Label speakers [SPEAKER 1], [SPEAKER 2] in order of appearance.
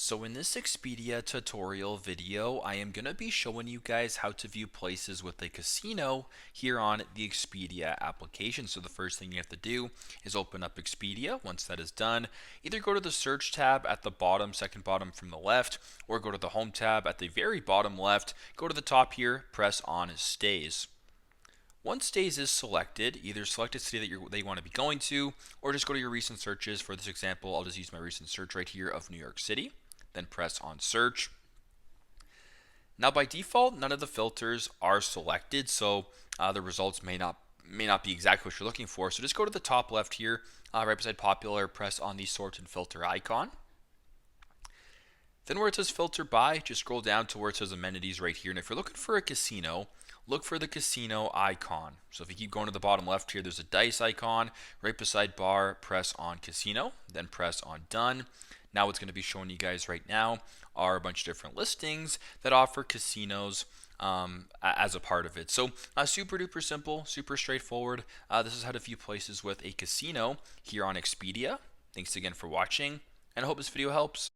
[SPEAKER 1] So in this Expedia tutorial video, I am going to be showing you guys how to view places with a casino here on the Expedia application. So the first thing you have to do is open up Expedia. Once that is done, either go to the search tab at the bottom, second bottom from the left, or go to the home tab at the very bottom left, go to the top here, press on stays. Once stays is selected, either select a city that you want to be going to, or just go to your recent searches. For this example, I'll just use my recent search right here of New York City. Then press on search. Now by default, none of the filters are selected, so the results may not be exactly what you're looking for. So just go to the top left here, right beside popular, press on the sort and filter icon. Then where it says filter by, just scroll down to where it says amenities right here. And if you're looking for a casino, look for the casino icon. So if you keep going to the bottom left here, there's a dice icon. Right beside bar, press on casino, then press on done. Now what's going to be showing you guys right now are a bunch of different listings that offer casinos as a part of it. So super duper simple, super straightforward. This is how to view places with a casino here on Expedia. Thanks again for watching, and I hope this video helps.